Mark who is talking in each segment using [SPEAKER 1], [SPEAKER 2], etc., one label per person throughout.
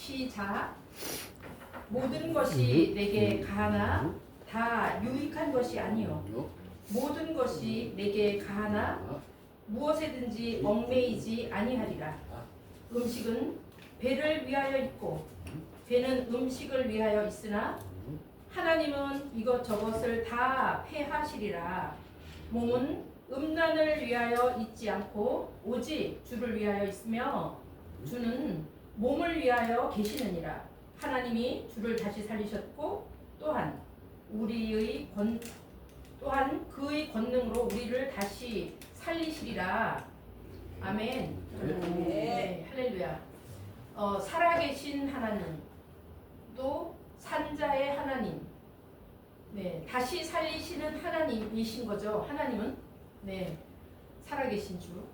[SPEAKER 1] 시작. 모든 것이 내게 가하나 다 유익한 것이 아니요 모든 것이 내게 가하나 무엇에든지 얽매이지 아니하리라. 음식은 배를 위하여 있고 배는 음식을 위하여 있으나 하나님은 이것저것을 다 폐하시리라. 몸은 음란을 위하여 있지 않고 오직 주를 위하여 있으며 주는 몸을 위하여 계시느니라. 하나님이 주를 다시 살리셨고 또한 그의 권능으로 우리를 다시 살리시리라. 아멘. 네, 할렐루야. 살아계신 하나님, 또 산자의 하나님, 네, 다시 살리시는 하나님이신 거죠. 하나님은 살아계신 주.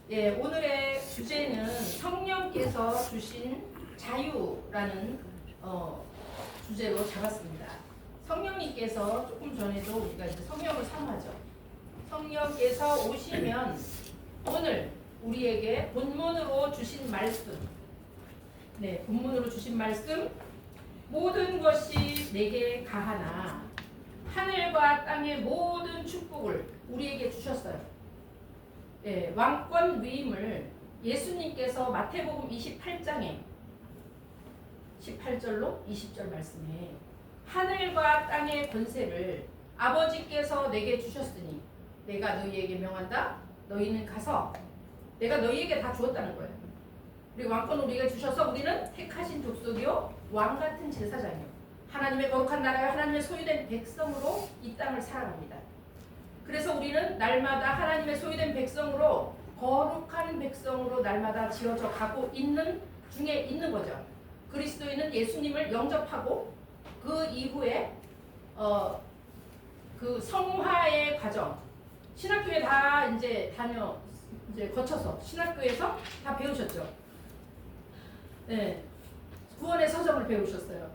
[SPEAKER 1] 예, 오늘의 주제는 성령께서 주신 자유라는 주제로 잡았습니다. 성령님께서 조금 전에도 우리가 이제 성령을 사모하죠. 성령께서 오시면 오늘 우리에게 본문으로 주신 말씀, 본문으로 주신 말씀, 모든 것이 내게 가하나 하늘과 땅의 모든 축복을 우리에게 주셨어요. 왕권 위임을 예수님께서 마태복음 28장에 18절로 20절 말씀에 하늘과 땅의 권세를 아버지께서 내게 주셨으니 내가 너희에게 명한다. 너희는 가서 내가 너희에게 다 주었다는 거예요. 그리고 왕권을 우리에게 주셔서 우리는 택하신 족속이요 왕같은 제사장이요 하나님의 거룩한 나라와 하나님의 소유된 백성으로 이 땅을 살아갑니다. 그래서 우리는 날마다 하나님의 소유된 백성으로 거룩한 백성으로 날마다 지어져 가고 있는 중에 있는 거죠. 그리스도인은 예수님을 영접하고 그 이후에 그 성화의 과정, 신학교에 다 이제 거쳐서 신학교에서 다 배우셨죠. 네, 구원의 서정을 배우셨어요.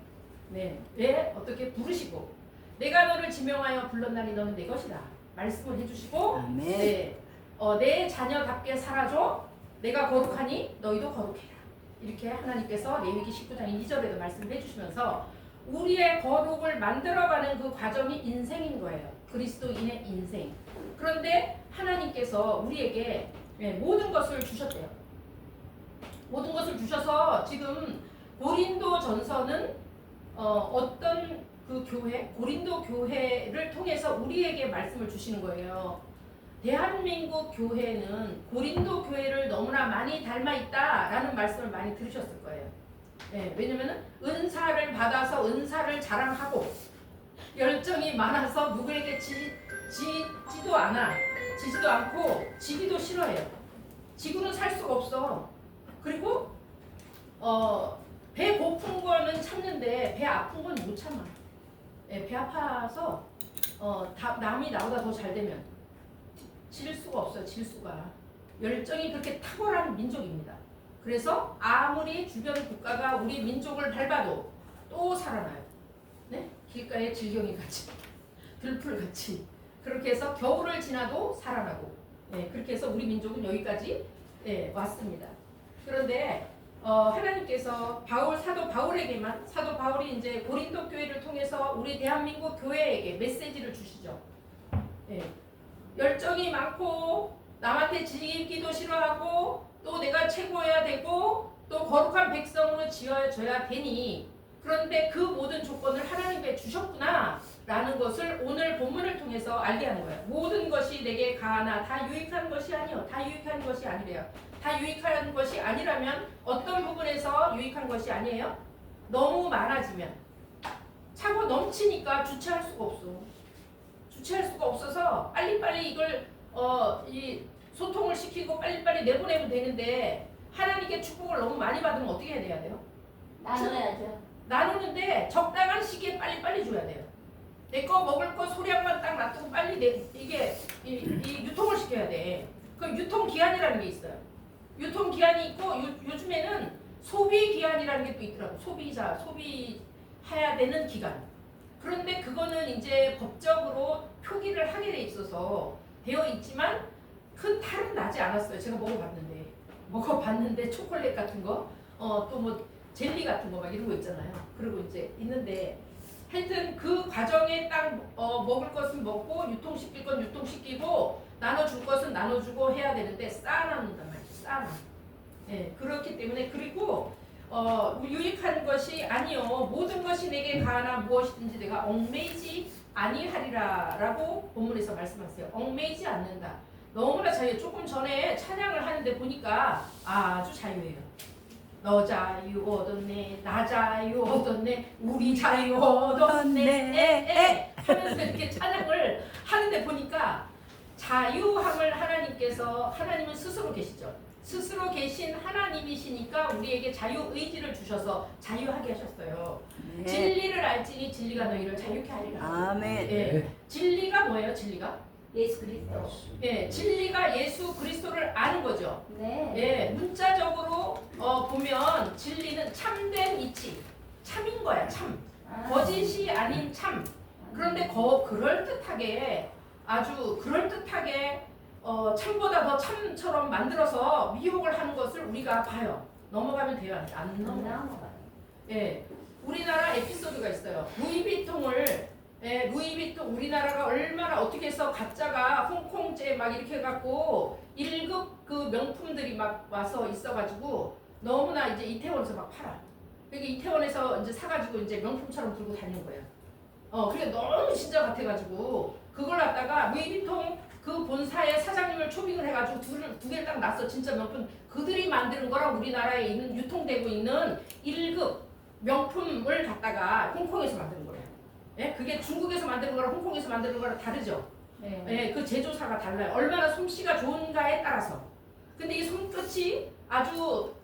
[SPEAKER 1] 네, 왜 어떻게 부르시고 내가 너를 지명하여 불렀나니 너는 내 것이다 말씀을 해주시고, 내 자녀답게 살아줘. 내가 거룩하니 너희도 거룩해라. 이렇게 하나님께서 레위기 19장 2절에도 말씀을 해주시면서 우리의 거룩을 만들어가는 그 과정이 인생인 거예요. 그리스도인의 인생. 그런데 하나님께서 우리에게 모든 것을 주셨대요. 모든 것을 주셔서 지금 고린도 전서는 어떤 그 교회, 고린도 교회를 통해서 우리에게 말씀을 주시는 거예요. 대한민국 교회는 고린도 교회를 너무나 많이 닮아 있다라는 말씀을 많이 들으셨을 거예요. 왜냐면은 은사를 받아서 은사를 자랑하고 열정이 많아서 누구에게 지지도 않고 지기도 싫어해요. 지구는 살 수가 없어. 그리고 배 고픈 거는 참는데 배 아픈 건 못 참아. 배 아파서 남이 나보다 더 잘 되면 질 수가 없어요. 질 수가. 열정이 그렇게 탁월한 민족입니다. 그래서 아무리 주변 국가가 우리 민족을 밟아도 또 살아나요. 네? 길가의 질경이 같이, 들풀 같이. 그렇게 해서 겨울을 지나도 살아나고, 그렇게 해서 우리 민족은 여기까지 왔습니다. 그런데 하나님께서 사도 바울이 이제 고린도 교회를 통해서 우리 대한민국 교회에게 메시지를 주시죠. 열정이 많고 남한테 지기도 싫어하고 또 내가 최고여야 되고 또 거룩한 백성으로 지어져야 되니 그런데 그 모든 조건을 하나님께 주셨구나 라는 것을 오늘 본문을 통해서 알게 하는 거예요. 모든 것이 내게 가하나 다 유익한 것이 아니요. 다 유익한 것이 아니래요. 다 유익한 것이 아니라면 어떤 부분에서 유익한 것이 아니에요? 너무 많아지면 차고 넘치니까 주체할 수가 없어. 주체할 수가 없어서 빨리빨리 이걸 이 소통을 시키고 빨리빨리 내보내면 되는데 하나님께 축복을 너무 많이 받으면 어떻게 해야 돼요?
[SPEAKER 2] 나눠야죠.
[SPEAKER 1] 나누는데 적당한 시기에 빨리빨리 줘야 돼요. 내 거 먹을 거 소량만 딱 놔두고 빨리 이게 유통을 시켜야 돼. 그 유통기한이라는 게 있어요. 유통기한이 있고 요즘에는 소비기한이라는 게 또 있더라고. 소비해야 되는 기간. 그런데 그거는 이제 법적으로 표기를 하게 돼 있어서 되어 있지만 큰 탈은 나지 않았어요. 제가 먹어봤는데 초콜릿 같은 거, 또 뭐 젤리 같은 거 막 이런 거 있잖아요. 그리고 이제 있는데 하여튼 그 과정에 딱 먹을 것은 먹고 유통시킬 건 유통시키고 나눠줄 것은 나눠주고 해야 되는데 쌓아놓는단 말이죠. 쌓아놔. 예, 그렇기 때문에 그리고 유익한 것이 아니요 모든 것이 내게 가하나 무엇이든지 내가 얽매이지 아니하리라라고 본문에서 말씀하세요. 얽매이지 않는다. 너무나 자유. 조금 전에 찬양을 하는데 보니까 아주 자유예요. 너 자유 얻었네, 나 자유 얻었네, 우리 자유 얻었네 하면서 이렇게 찬양을 하는데 보니까 자유함을 하나님은 스스로 계시죠. 스스로 계신 하나님이시니까 우리에게 자유 의지를 주셔서 자유하게 하셨어요.
[SPEAKER 2] 네.
[SPEAKER 1] 진리를 알지니 진리가 너희를 자유케 하리라.
[SPEAKER 2] 아멘.
[SPEAKER 1] 예. 진리가 뭐예요? 진리가?
[SPEAKER 3] 예수 그리스도.
[SPEAKER 1] 예, 진리가 예수 그리스도를 아는 거죠.
[SPEAKER 3] 네.
[SPEAKER 1] 예, 문자적으로 보면 진리는 참된 이치, 참인 거야, 참. 거짓이 아닌 참. 그런데 그럴듯하게 아주 그럴듯하게 참보다 더 참처럼 만들어서 미혹을 하는 것을 우리가 봐요. 넘어가면 돼요, 안 넘어가요. 예, 우리나라 에피소드가 있어요. 루이비통 우리나라가 얼마나 어떻게 해서 가짜가 홍콩제 막 이렇게 해갖고 1급 그 명품들이 막 와서 있어가지고 너무나 이제 이태원에서 막 팔아. 그러니까 이태원에서 이제 사가지고 이제 명품처럼 들고 다니는 거예요. 그게 너무 진짜 같아가지고 그걸 갖다가 루이비통 그 본사의 사장님을 초빙을 해가지고 두 개를 딱 놨어. 진짜 명품 그들이 만드는 거랑 우리나라에 있는 유통되고 있는 1급 명품을 갖다가 홍콩에서 만드는 거예요. 예? 그게 중국에서 만드는 거랑 홍콩에서 만드는 거랑 다르죠.
[SPEAKER 3] 네.
[SPEAKER 1] 예, 그 제조사가 달라요. 얼마나 솜씨가 좋은가에 따라서. 근데 이 손끝이 아주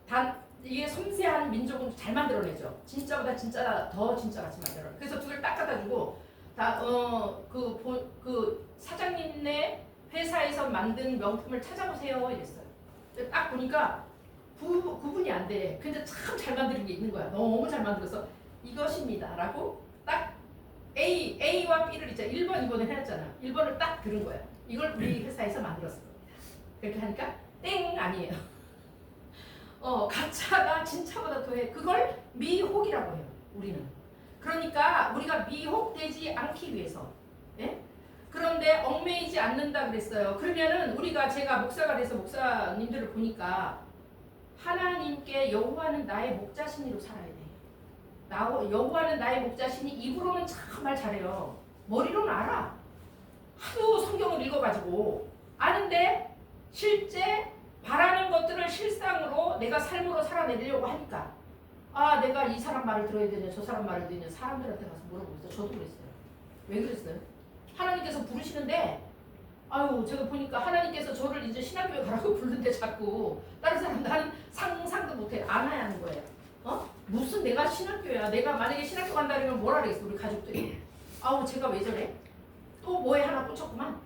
[SPEAKER 1] 이게 섬세한 민족은 잘 만들어내죠. 진짜보다 진짜 더 진짜 같이 만들어요. 그래서 두 개를 딱 갖다주고 그 사장님네 회사에서 만든 명품을 찾아보세요 이랬어요. 딱 보니까 구분이 안 돼. 근데 참 잘 만드는 게 있는 거야. 너무 잘 만들어서 이것입니다라고 딱 A와 B를 있잖아. 1번, 2번을 해놨잖아. 1번을 딱 들은 거야. 이걸 우리 회사에서 만들었을 겁니다. 그렇게 하니까 땡 아니에요. 가짜가 진짜보다 더해. 그걸 미혹이라고 해요. 우리는. 그러니까 우리가 미혹되지 않기 위해서. 예? 그런데 얽매이지 않는다 그랬어요. 그러면은 제가 목사가 돼서 목사님들을 보니까 하나님께 여호와는 나의 목자신이로 살아야 돼. 여호와는 나의 목자신이 입으로는 참 말 잘해요. 머리로는 알아. 하도 성경을 읽어가지고 아는데 실제 바라는 것들을 실상으로 내가 삶으로 살아내려고 하니까 내가 이 사람 말을 들어야 되냐 저 사람 말을 들어야 되냐 사람들한테 가서 물어보겠어요. 저도 그랬어요. 왜 그랬어요? 하나님께서 부르시는데 제가 보니까 하나님께서 저를 이제 신학교에 가라고 부르는데 자꾸 다른 사람 나는 상상도 못해. 안아야 하는 거예요. 무슨 내가 신학교야. 내가 만약에 신학교 간다 그러면 뭐라 그랬어 우리 가족들이. 제가 왜 저래? 또 뭐에 하나 꽂혔구만.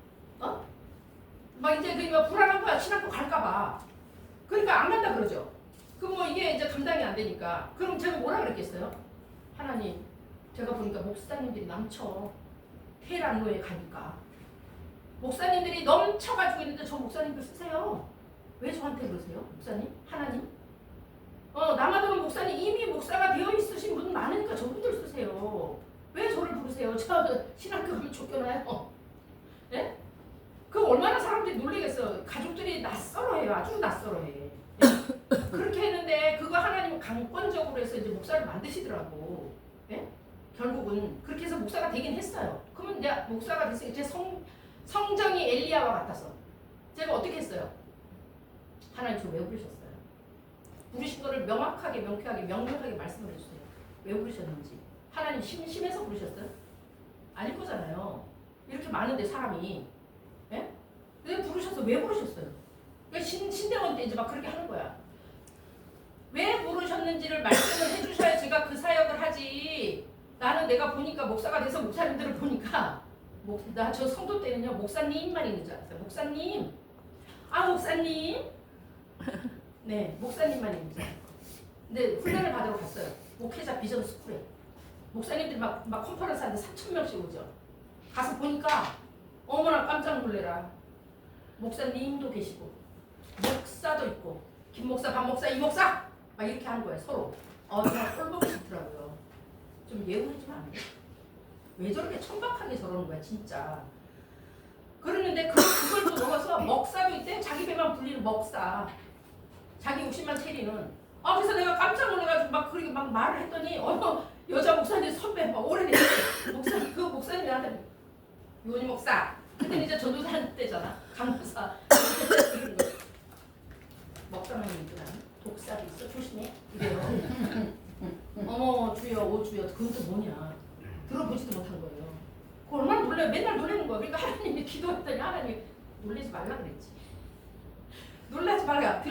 [SPEAKER 1] 막 이제 그러니까 불안한 거야. 신학교 갈까봐. 그러니까 안 간다 그러죠. 그럼 뭐 이게 이제 감당이 안 되니까. 그럼 제가 뭐라 그랬겠어요? 하나님, 제가 보니까 목사님들이 넘쳐. 테란로에 가니까. 목사님들이 넘쳐가지고 있는데 저 목사님들 쓰세요. 왜 저한테 그러세요? 목사님? 하나님? 남아도는 목사님 이미 목사가 되어 있으신 분 많으니까 저분들 쓰세요. 왜 저를 부르세요? 저 신학교 가면 쫓겨나요. 예? 그 얼마나 사람들이 놀라겠어. 가족들이 낯설어해요. 아주 낯설어해. 예? 그렇게 했는데 그거 하나님은 강권적으로 해서 이제 목사를 만드시더라고. 예? 결국은 그렇게 해서 목사가 되긴 했어요. 그러면 내가 목사가 됐으니까 제 성정이 엘리야와 같아서 제가 어떻게 했어요? 하나님 저 왜 부르셨어요? 부르신 거를 명확하게 명료하게 말씀을 해주세요. 왜 부르셨는지. 하나님 심심해서 부르셨어요? 아닐 거잖아요. 이렇게 많은데 사람이. 예? 왜 부르셨어요? 왜 부르셨어요? 그러니까 신대원 때 이제 막 그렇게 하는 거야. 왜 부르셨는지를 말씀을 해주셔야 제가 그 사역을 하지. 나는 내가 보니까 목사가 돼서 목사님들을 보니까 나 저 성도 때는요 목사님만 있는 줄 알았어요. 목사님. 목사님. 네, 목사님만 있는 줄 알았어요. 근데 훈련을 받으러 갔어요. 목회자 비전 스쿨에. 목사님들이 막 컨퍼런스 하는데 3,000명씩 오죠. 가서 보니까 어머나 깜짝 놀래라. 목사님도 계시고 목사도 있고 김 목사, 박 목사, 이 목사 막 이렇게 하는 거예요. 서로. 정말 꼴보기 싫더라고요. 좀 예우해주면 안 돼? 왜 저렇게 천박하게 저러는 거야 진짜. 그러는데 그걸 또 넘어서 먹사도 있대. 자기 배만 불리는 먹사. 자기 욕심만 채리는. 그래서 내가 깜짝 놀라가지고 막 그렇게 막 말을 했더니 여자 목사님 선배 막 오래된 목사님 그 목사님이 나한테 요니 목사. 그때 이제 전도사 때잖아. 강도사. 먹사만 있구나. 독사도 있어 조심해. 이래요. 어머 주여 오 주여 그것도 뭐냐. 들어보지도 못한 거예요. 그 얼마나 놀래요. 맨날 놀래는 거야. 그러니까 하나님이 기도했더니 하나님이 놀라지 말라 그랬지. 놀라지 말라.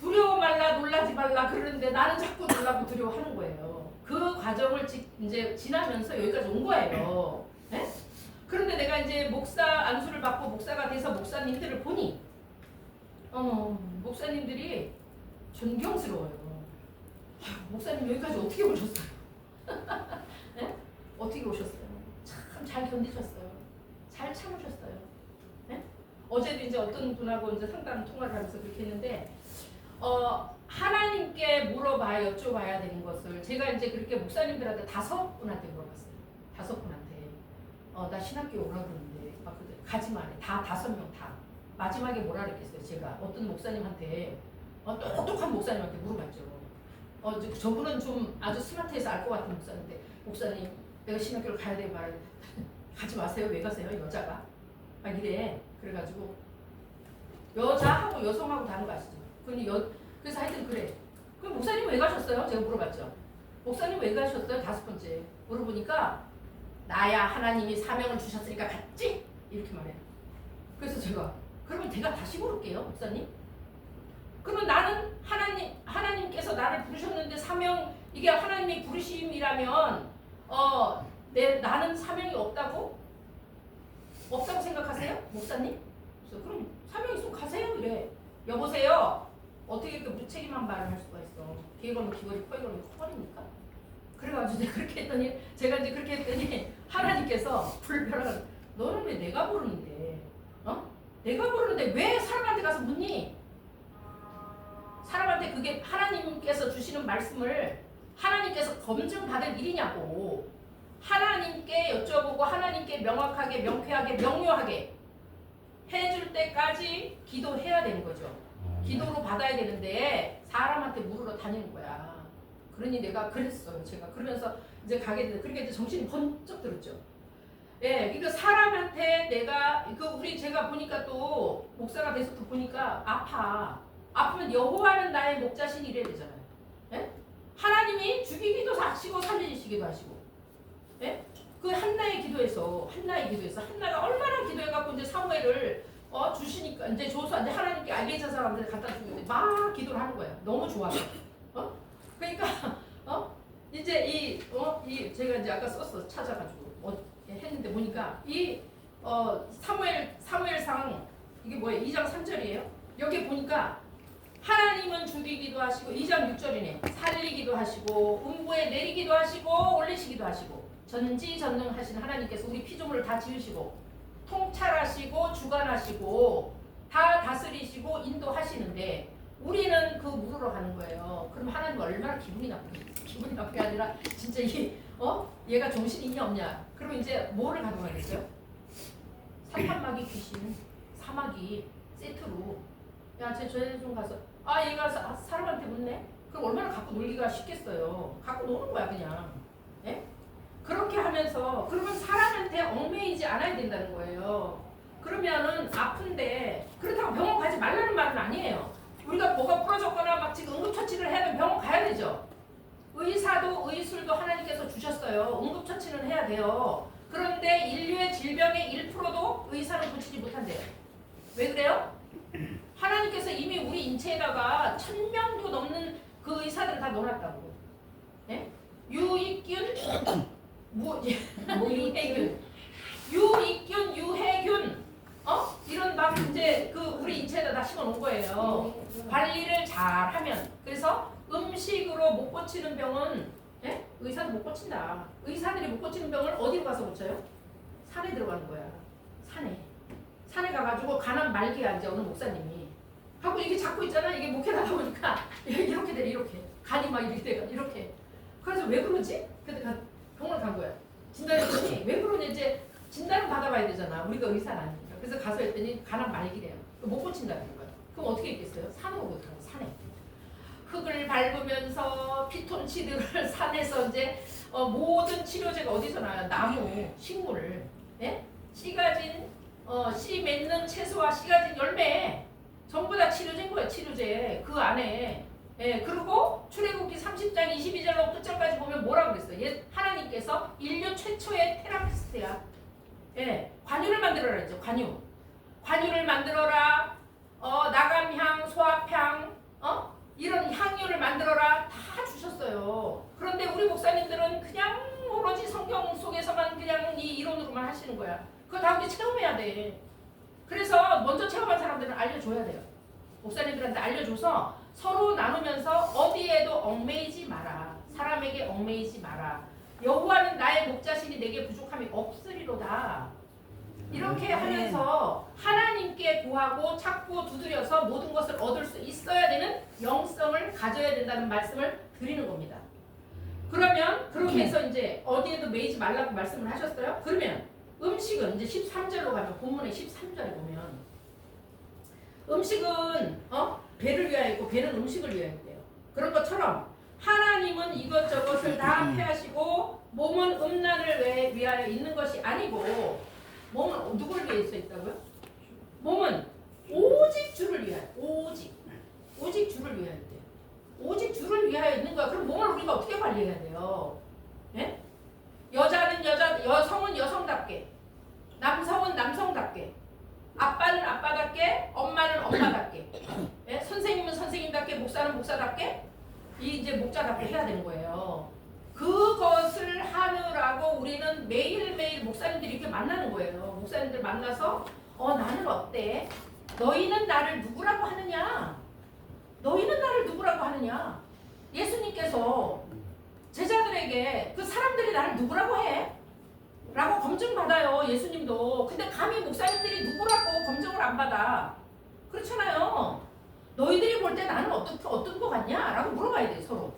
[SPEAKER 1] 두려워 말라 놀라지 말라 그러는데 나는 자꾸 놀라고 두려워하는 거예요. 그 과정을 이제 지나면서 여기까지 온 거예요. 네? 그런데 내가 이제 목사 안수를 받고 목사가 돼서 목사님들을 보니 목사님들이 존경스러워요. 목사님 여기까지 어떻게 오셨어요? 네? 어떻게 오셨어요? 참 잘 견디셨어요. 잘 참으셨어요. 네? 어제도 이제 어떤 분하고 이제 상담 통화를 하면서 그렇게 했는데 하나님께 물어봐야 여쭤봐야 되는 것을 제가 이제 그렇게 목사님들한테 5분한테 물어봤어요. 5분한테 나 신학교에 오라 그러는데 막 가지 마래. 다 5명 다. 마지막에 뭐라 그랬겠어요. 제가 어떤 목사님한테 똑똑한 목사님한테 물어봤죠. 저분은 좀 아주 스마트해서 알 것 같은 목사인데 목사님 내가 신학교를 가야 돼 말해. 가지 마세요. 왜 가세요? 여자가 막 이래. 그래가지고 여자하고 여성하고 다른 거 아시죠? 그래서 하여튼 그래. 그럼 목사님 왜 가셨어요? 제가 물어봤죠. 목사님 왜 가셨어요? 5번째 물어보니까 나야 하나님이 사명을 주셨으니까 갔지? 이렇게 말해요. 그래서 제가 그러면 제가 다시 물을게요. 목사님. 그러면 나는 하나님께서 나를 부르셨는데 사명 이게 하나님의 부르심이라면 나는 사명이 없다고 생각하세요? 목사님? 그래서 그럼 사명 있으면 가세요. 이래. 여보세요. 어떻게 이렇게 무책임한 말을 할 수가 있어. 기회걸면 기회지 커이걸면 커버리니까. 그래가지고 제가 이제 그렇게 했더니 하나님께서 불편하게 너는 왜 내가 부르는데 내가 부르는데 왜 사람한테 가서 묻니? 사람한테 그게 하나님께서 주시는 말씀을 하나님께서 검증받을 일이냐고. 하나님께 여쭤보고 하나님께 명확하게 명쾌하게 명료하게 해줄 때까지 기도해야 되는 거죠. 기도로 받아야 되는데 사람한테 물으러 다니는 거야. 그러니 내가 그랬어요. 제가 그러면서 이제 가게 되는데 그러니까 이제 정신이 번쩍 들었죠. 예, 그러니까 사람한테 내가 제가 보니까 또 목사가 돼서 또 보니까 아프면 여호와는 나의 목자신 이래야 되잖아요. 예? 하나님이 죽이기도 하시고 살리시기도 하시고. 예? 그 한나의 기도에서 한나가 얼마나 기도해갖고 이제 사무엘을 주시니까 이제 줘서 이제 하나님께 알게자 사람한테 갖다 주는데 막 기도를 하는 거야. 너무 좋아서. 그러니까 이제 제가 이제 아까 썼어 찾아가지고 했는데 보니까 이 사무엘상 이게 뭐예요? 2장 3절이에요. 여기 보니까 하나님은 죽이기도 하시고 2장 6절이네. 살리기도 하시고 음부에 내리기도 하시고 올리시기도 하시고 전지전능하신 하나님께서 우리 피조물을 다 지으시고 통찰하시고 주관하시고 다 다스리시고 인도하시는데 우리는 그 물으러 가는 거예요. 그럼 하나님 얼마나 기분이 나쁘게 아니라 진짜 얘가 정신이 있냐 없냐. 그러면 이제 뭐를 가져가겠어요? 사탄마귀 귀신 사마귀 세트로 쟤 좀 가서 얘가 사람한테 묻네? 그럼 얼마나 갖고 놀기가 쉽겠어요. 갖고 노는 거야 그냥. 예? 그렇게 하면서 그러면 사람한테 얽매이지 않아야 된다는 거예요. 그러면은 아픈데 그렇다고 병원 가지 말라는 말은 아니에요. 우리가 뭐가 부러졌거나 막 지금 응급처치를 해야 되면 병원 가야 되죠. 의사도 의술도 하나님께서 주셨어요. 응급처치는 해야 돼요. 그런데 인류의 질병의 1%도 의사는 고치지 못한대요. 왜 그래요? 하나님께서 이미 우리 인체에다가 1000명도 넘는 그 의사들을 다 넣어놨다고. 네? 유익균, 유익균, 유해균, 이런 막 이제 우리 인체에다 다 심어놓은 거예요. 관리를 잘하면. 그래서 음식으로 못 고치는 병은 의사도 못 고친다. 의사들이 못 고치는 병을 어디로 가서 고쳐요? 산에 들어가는 거야. 산에 가가지고 가난 말기야 이제 어느 목사님이 하고 이게 잡고 있잖아. 이게 목회하다 보니까 이렇게 돼 이렇게. 간이 막 이렇게. 그래서 왜 그러지? 그때 병원 간 거야. 진단했더니 왜 그러냐 이제 진단을 받아봐야 되잖아. 우리가 의사는 아니니까. 그래서 가서 했더니 간암 말기래요. 못 고친다는 거야. 그럼 어떻게 했겠어요? 산으로 들어가 산에. 흙을 밟으면서 피톤치드를 산에서 이제 모든 치료제가 어디서 나와요? 나무, 식물, 예? 씨 가진 씨 맺는 채소와 씨 가진 열매 전부 다 치료제인 거예요. 치료제 그 안에. 예, 그리고 출애굽기 30장 22절로 끝절까지 보면 뭐라고 그랬어요? 하나님께서 인류 최초의 테라피스트야. 예, 관유를 만들어라 했죠. 관유를 만들어라. 나감향, 소합향, 이런 향유를 만들어라 다 주셨어요. 그런데 우리 목사님들은 그냥 오로지 성경 속에서만 그냥 이 이론으로만 하시는 거야. 그거 다 우리 체험해야 돼. 그래서 먼저 체험한 사람들은 알려줘야 돼요. 목사님들한테 알려줘서 서로 나누면서 어디에도 얽매이지 마라. 사람에게 얽매이지 마라. 여호와는 나의 목자시니 내게 부족함이 없으리로다. 이렇게 하면서 하나님께 구하고 찾고 두드려서 모든 것을 얻을 수 있어야 되는 영성을 가져야 된다는 말씀을 드리는 겁니다. 그러면 그렇게 해서 이제 어디에도 매이지 말라고 말씀을 하셨어요. 그러면 음식은 이제 13절로 가면 본문의 13절에 보면 음식은 배를 위하여 있고 배는 음식을 위하여 있대요. 그런 것처럼 하나님은 이것저것을 다 패하시고 몸은 음란을 위하여 있는 것이 아니고 몸은 누구를 위해 서 있다고요? 몸은 오직 주를 위하여 오직 주를 위하여 있대요. 오직 주를 위하여 있는 거야. 그럼 몸을 우리가 어떻게 관리해야 돼요? 예? 여성은 여성답게, 남성은 남성답게, 아빠는 아빠답게, 엄마는 엄마답게, 예? 선생님은 선생님답게, 목사는 목사답게, 이제 목자답게 해야 되는 거예요. 그것을 하느라고 우리는 매일매일 목사님들이 이렇게 만나는 거예요. 목사님들 만나서 나는 어때? 너희는 나를 누구라고 하느냐? 너희는 나를 누구라고 하느냐? 예수님께서 제자들에게 그 사람들이 나를 누구라고 해? 라고 검증받아요. 예수님도. 근데 감히 목사님들이 누구라고 검증을 안 받아. 그렇잖아요. 너희들이 볼 때 나는 어떤 거 같냐? 라고 물어봐야 돼 서로.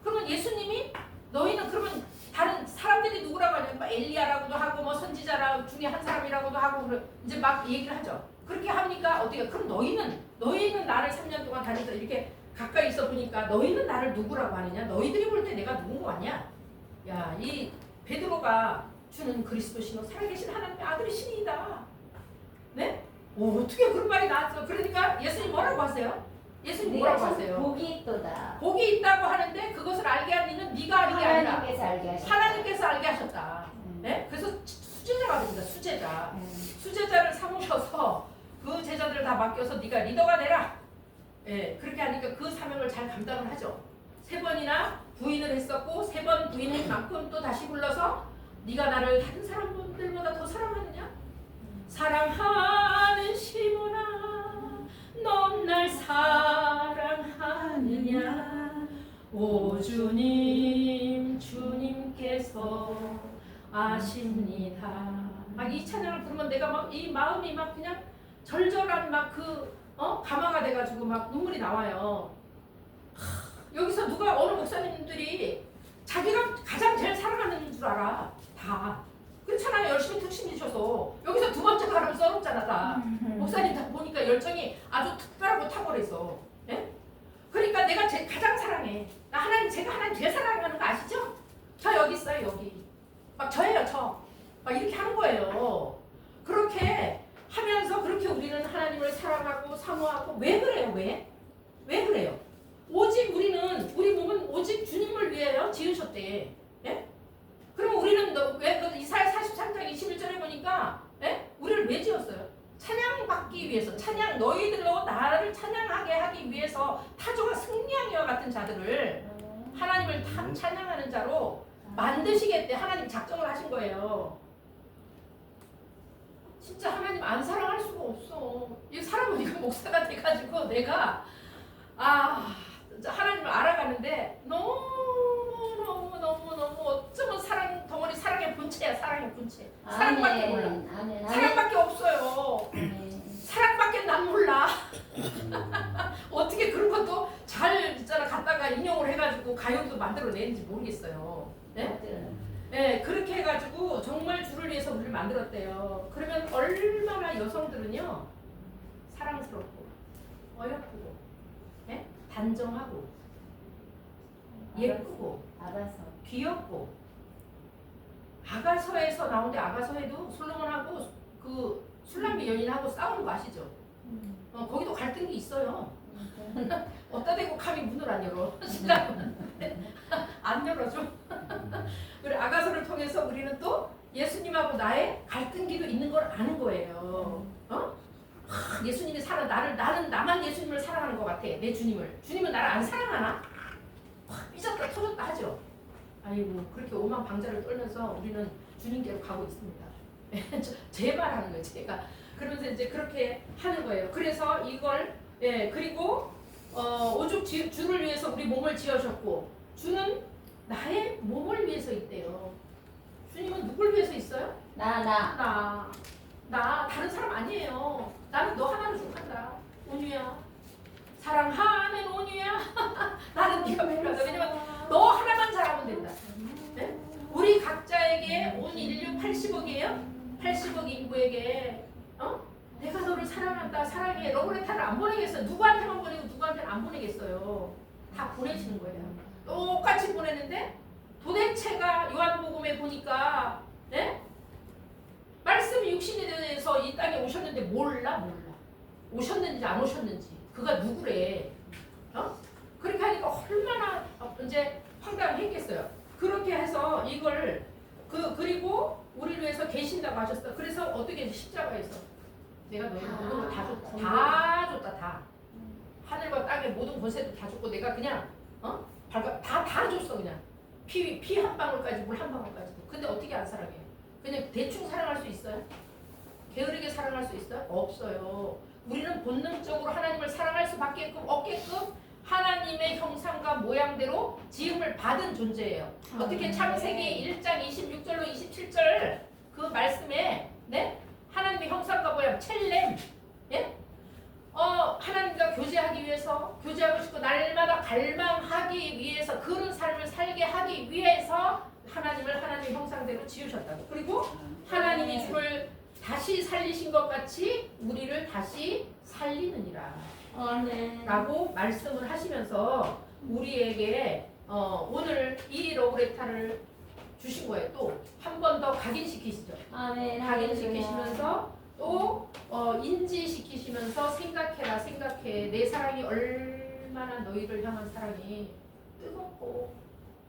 [SPEAKER 1] 그러면 예수님이 너희는 그러면 다른 사람들이 누구라고 하냐? 뭐 엘리야라고도 하고 뭐 선지자 중에 한 사람이라고도 하고 이제 막 얘기를 하죠. 그렇게 하니까 어떻게? 그럼 너희는 나를 3년 동안 다니면서 이렇게 가까이 있어 보니까 너희는 나를 누구라고 하느냐? 너희들이 볼 때 내가 누군 거 같냐? 야, 이 베드로가 주는 그리스도 신호 살아계신 하나님의 아들의 신이다. 네? 어떻게 그런 말이 나왔어? 그러니까 예수님 뭐라고 하세요? 예수님 뭐라고 하세요?
[SPEAKER 2] 복이 있도다.
[SPEAKER 1] 복이 있다고 하는데 그것을 알게 한 이는 네가 아는 게 아니라
[SPEAKER 2] 하나님께서
[SPEAKER 1] 알게 하셨다. 네? 그래서 수제자가 됩니다. 수제자를 삼으셔서 그 제자들을 다 맡겨서 네가 리더가 되라. 예, 그렇게 하니까 그 사명을 잘 감당을 하죠. 3번이나 부인을 했었고 3번 부인인 만큼 또 다시 불러서 네가 나를 다른 사람들보다 더 사랑하느냐? 사랑하는 시몬아 넌 날 사랑하느냐? 오 주님께서 아십니다. 막 이 찬양을 부르면 내가 막 이 마음이 막 그냥 절절한 막 감화가 돼가지고 막 눈물이 나와요. 여기서 누가 어느 목사님들이 자기가 가장 제일 사랑하는 줄 알아. 다 그렇잖아요. 열심히 특심이셔서 여기서 두 번째 가라면 썰었잖아. 다 목사님 다 보니까 열정이 아주 특별하고 탁월해서. 예? 그러니까 내가 가장 사랑해. 제가 하나님 제일 사랑하는 거 아시죠? 저 여기 있어요. 여기 막 저예요. 막 이렇게 하는 거예요. 그렇게 하면서 그렇게 우리는 하나님을 사랑하고 사모하고. 왜 그래요? 왜 그래요? 오직 우리 몸은 오직 주님을 위하여 지으셨대. 예? 그럼 우리는 왜 이사야 43장 21절에 보니까 우리를 왜 지었어요? 찬양받기 위해서. 너희들로 나를 찬양하게 하기 위해서 타조가 승리왕이와 같은 자들을 하나님을 찬양하는 자로 만드시겠대. 하나님 작정을 하신 거예요. 진짜 하나님 안 사랑할 수가 없어. 이 사람은 이거 목사가 돼가지고 내가 하나님을 알아가는데 너무 어쩌면 덩어리 사랑의 본체야. 사랑의 본체. 사랑밖에 몰라. 사랑밖에 없어요. 사랑밖에 난 몰라. 어떻게 그런 것도 잘 있잖아 갖다가 인용을 해가지고 되는지 모르겠어요. 네?
[SPEAKER 2] 맞아요.
[SPEAKER 1] 네, 그렇게 해가지고 정말 주를 위해서 우리를 만들었대요. 그러면 얼마나 여성들은요 사랑스럽고 어여쁘고 네? 단정하고 예쁘고
[SPEAKER 2] 알아서.
[SPEAKER 1] 귀엽고 아가서에서 나오는데 아가서에도 솔로몬하고 그 술람비 여인하고 싸우는 거 아시죠? 거기도 갈등이 있어요. 어디다 대고 감히 문을 안 열어. 안 열어줘. 그래 아가서를 통해서 우리는 또 예수님하고 나의 갈등기도 있는 걸 아는 거예요. 예수님이 나는 나만 예수님을 사랑하는 것 같아. 내 주님은 나를 안 사랑하나? 확 삐졌다 터졌다 하죠. 아이고 그렇게 오만 방자를 떨면서 우리는 주님께로 가고 있습니다. 제발 하는 거예요. 제가 그러면서 이제 그렇게 하는 거예요. 그래서 이걸 그리고 오죽 주를 위해서 우리 몸을 지으셨고 주는 나의 몸을 위해서 있대요. 주님은 누굴 위해서 있어요? 나 다른 사람 아니에요. 나는 너 하나로 족한다. 온유야. 사랑하는 온유야. 나는 네가 필요하다. 왜냐면 너 하나만 잘하면 된다. 네? 우리 각자에게 온 인류 80억이에요. 80억 인구에게 내가 너를 사랑한다. 사랑해. 러브레터를 안 보내겠어요. 누구한테만 보내고 누구한테는 안 보내겠어요. 다 보내시는 거예요. 똑같이 보내는데 도대체가 요한복음에 보니까 네? 말씀이 육신이 되어서 이 땅에 오셨는데 몰라. 오셨는지 안 오셨는지 그가 누구래. 그렇게 하니까 얼마나 이제 황당했겠어요. 그렇게 해서 이걸 그리고 우리를 위해서 계신다고 하셨어. 그래서 어떻게 십자가에서 내가 너희 모든 걸 다 줬다. 다 줬다. 다. 하늘과 땅의 모든 권세도 다 줬고 내가 그냥 다 줬어 그냥. 피 한 방울까지 물 한 방울까지도. 근데 어떻게 안 사랑해? 그냥 대충 사랑할 수 있어요? 게으르게 사랑할 수 있어요? 없어요. 우리는 본능적으로 하나님을 사랑할 수밖에 없게끔 하나님의 형상과 모양대로 지음을 받은 존재예요. 어떻게 창세기 1장 26절로 27절 그 말씀에 네? 하나님의 형상과 모양 첼렘 예? 하나님과 교제하기 위해서 교제하고 싶고 날마다 갈망하기 위해서 그런 삶을 살게 하기 위해서 하나님을 하나님의 형상대로 지으셨다고. 그리고 하나님이 주를 다시 살리신 것 같이 우리를 다시 살리느니라 라고 말씀을 하시면서 우리에게 오늘 이 러브레타를 주신 거예요. 또 한 번 더 각인시키시죠. 각인시키시면서 또 인지시키시면서 생각해. 내 사랑이 얼마나 너희를 향한 사랑이 뜨겁고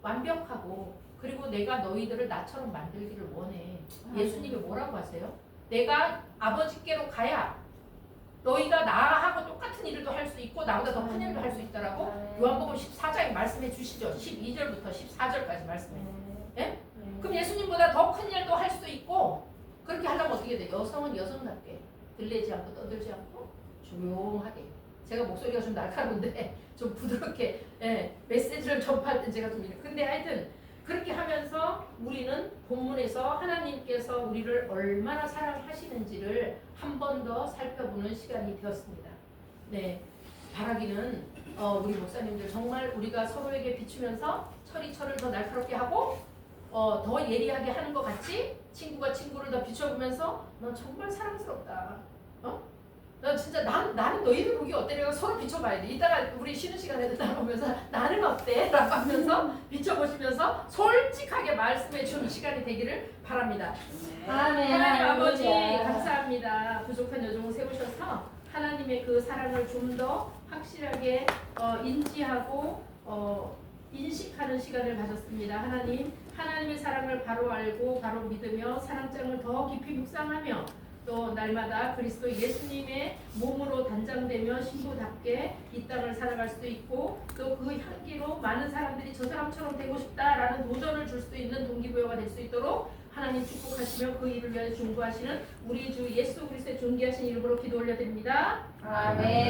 [SPEAKER 1] 완벽하고 그리고 내가 너희들을 나처럼 만들기를 원해. 예수님이 뭐라고 하세요? 내가 아버지께로 가야 너희가 나하고 똑같은 일을 할 수 있고 나보다 더 큰 일도 할 수 있다라고 요한복음 14장에 말씀해 주시죠. 12절부터 14절까지 말씀해. 예? 그럼 예수님보다 더 큰 일도 할 수 있고 그렇게 하려면 어떻게 돼? 여성은 여성답게 들리지 않고 떠들지 않고 조용하게. 제가 목소리가 좀 날카로운데 좀 부드럽게 메시지를 전파할 때 제가 좀 이래. 근데 하여튼 그렇게 하면서 우리는 본문에서 하나님께서 우리를 얼마나 사랑하시는지를 한 번 더 살펴보는 시간이 되었습니다. 네, 바라기는 우리 목사님들 정말 우리가 서로에게 비추면서 철이 더 날카롭게 하고 더 예리하게 하는 것 같이 친구가 친구를 더 비춰보면서 너 정말 사랑스럽다. 나 진짜 나는 너희들 보기 어때? 내가 서로 비춰봐야 돼. 이따가 우리 쉬는 시간에도 나오면서 나는 어때? 라고 하면서 비춰보시면서 솔직하게 말씀해 주는 시간이 되기를 바랍니다. 하나님 아버지 감사합니다. 부족한 여종을 세우셔서 하나님의 그 사랑을 좀 더 확실하게 인지하고 인식하는 시간을 가졌습니다. 하나님의 사랑을 바로 알고 바로 믿으며 사랑장을 더 깊이 묵상하며 또 날마다 그리스도 예수님의 몸으로 단장되며 신부답게 이 땅을 살아갈 수도 있고 또 그 향기로 많은 사람들이 저 사람처럼 되고 싶다라는 도전을 줄 수 있는 동기부여가 될 수 있도록 하나님 축복하시며 그 일을 위해 중보하시는 우리 주 예수 그리스도의 존귀하신 이름으로 기도 올려드립니다.
[SPEAKER 2] 아멘.